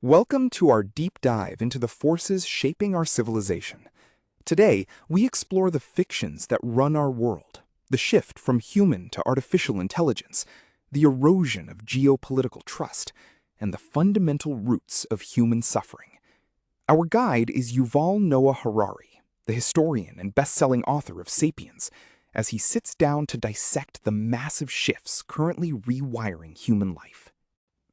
Welcome to our deep dive into the forces shaping our civilization. Today, we explore the fictions that run our world, the shift from human to artificial intelligence, the erosion of geopolitical trust, and the fundamental roots of human suffering. Our guide is Yuval Noah Harari, the historian and best-selling author of Sapiens, as he sits down to dissect the massive shifts currently rewiring human life.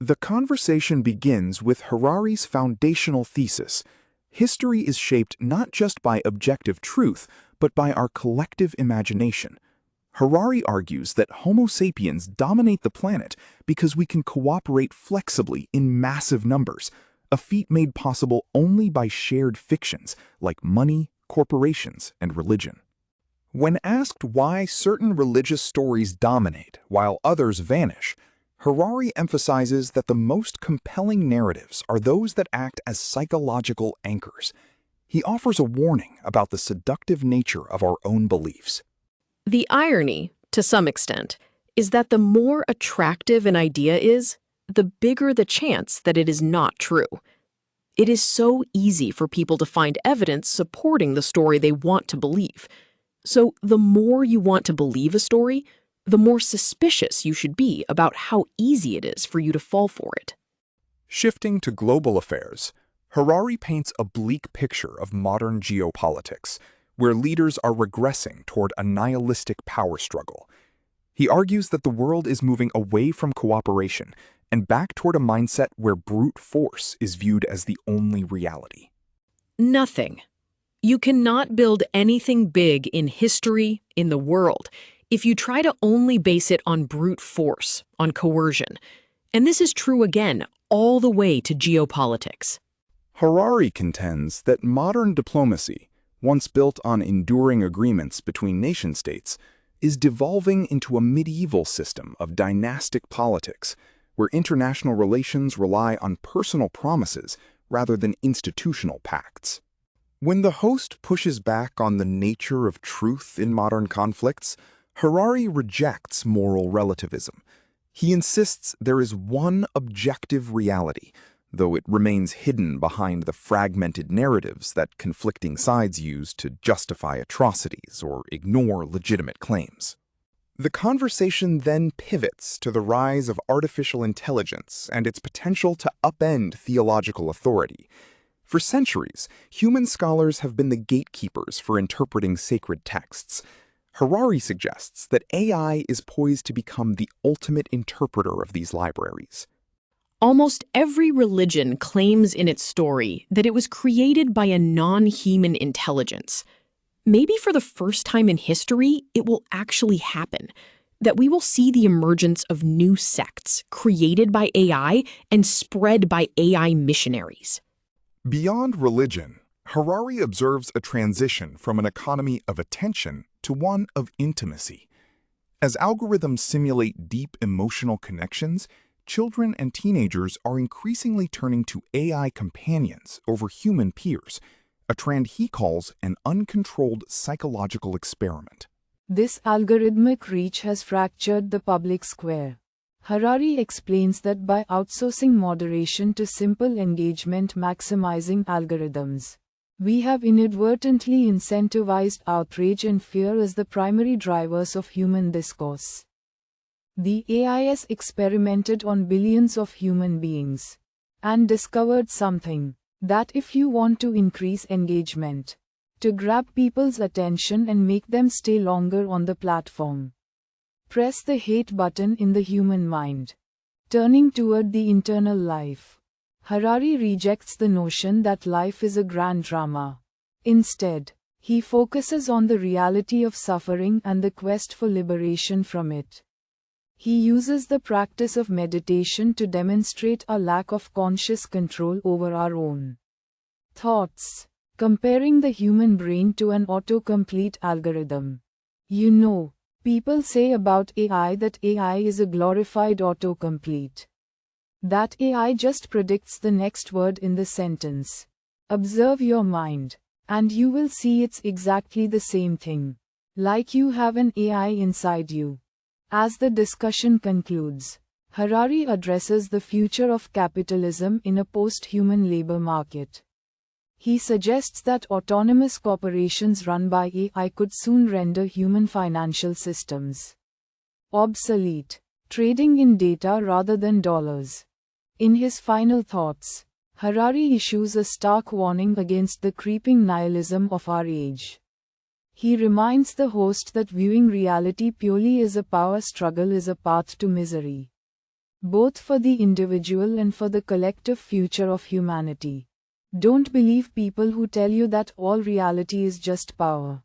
The conversation begins with Harari's foundational thesis: history is shaped not just by objective truth, but by our collective imagination. Harari argues that Homo sapiens dominate the planet because we can cooperate flexibly in massive numbers, a feat made possible only by shared fictions like money, corporations, and religion. When asked why certain religious stories dominate while others vanish, Harari emphasizes that the most compelling narratives are those that act as psychological anchors. He offers a warning about the seductive nature of our own beliefs. The irony, to some extent, is that the more attractive an idea is, the bigger the chance that it is not true. It is so easy for people to find evidence supporting the story they want to believe. So the more you want to believe a story, the more suspicious you should be about how easy it is for you to fall for it. Shifting to global affairs, Harari paints a bleak picture of modern geopolitics, where leaders are regressing toward a nihilistic power struggle. He argues that the world is moving away from cooperation and back toward a mindset where brute force is viewed as the only reality. Nothing. You cannot build anything big in history, in the world, if you try to only base it on brute force, on coercion. And this is true again, all the way to geopolitics. Harari contends that modern diplomacy, once built on enduring agreements between nation-states, is devolving into a medieval system of dynastic politics, where international relations rely on personal promises rather than institutional pacts. When the host pushes back on the nature of truth in modern conflicts, Harari rejects moral relativism. He insists there is one objective reality, though it remains hidden behind the fragmented narratives that conflicting sides use to justify atrocities or ignore legitimate claims. The conversation then pivots to the rise of artificial intelligence and its potential to upend theological authority. For centuries, human scholars have been the gatekeepers for interpreting sacred texts. Harari suggests that AI is poised to become the ultimate interpreter of these libraries. Almost every religion claims in its story that it was created by a non-human intelligence. Maybe for the first time in history, it will actually happen, that we will see the emergence of new sects created by AI and spread by AI missionaries. Beyond religion, Harari observes a transition from an economy of attention to one of intimacy. As algorithms simulate deep emotional connections, children and teenagers are increasingly turning to AI companions over human peers, a trend he calls an uncontrolled psychological experiment. This algorithmic reach has fractured the public square. Harari explains that by outsourcing moderation to simple engagement maximizing algorithms, we have inadvertently incentivized outrage and fear as the primary drivers of human discourse. The AI has experimented on billions of human beings and discovered something: that if you want to increase engagement, to grab people's attention and make them stay longer on the platform, press the hate button in the human mind. Turning toward the internal life, Harari rejects the notion that life is a grand drama. Instead, he focuses on the reality of suffering and the quest for liberation from it. He uses the practice of meditation to demonstrate a lack of conscious control over our own thoughts, comparing the human brain to an autocomplete algorithm. People say about AI that AI is a glorified autocomplete. That AI just predicts the next word in the sentence. Observe your mind, and you will see it's exactly the same thing. Like you have an AI inside you. As the discussion concludes, Harari addresses the future of capitalism in a post-human labor market. He suggests that autonomous corporations run by AI could soon render human financial systems obsolete, trading in data rather than dollars. In his final thoughts, Harari issues a stark warning against the creeping nihilism of our age. He reminds the host that viewing reality purely as a power struggle is a path to misery, both for the individual and for the collective future of humanity. Don't believe people who tell you that all reality is just power.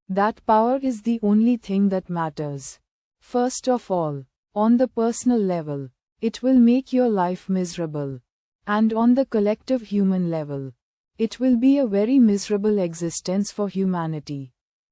That power is the only thing that matters. First of all, on the personal level, it will make your life miserable. And on the collective human level, it will be a very miserable existence for humanity.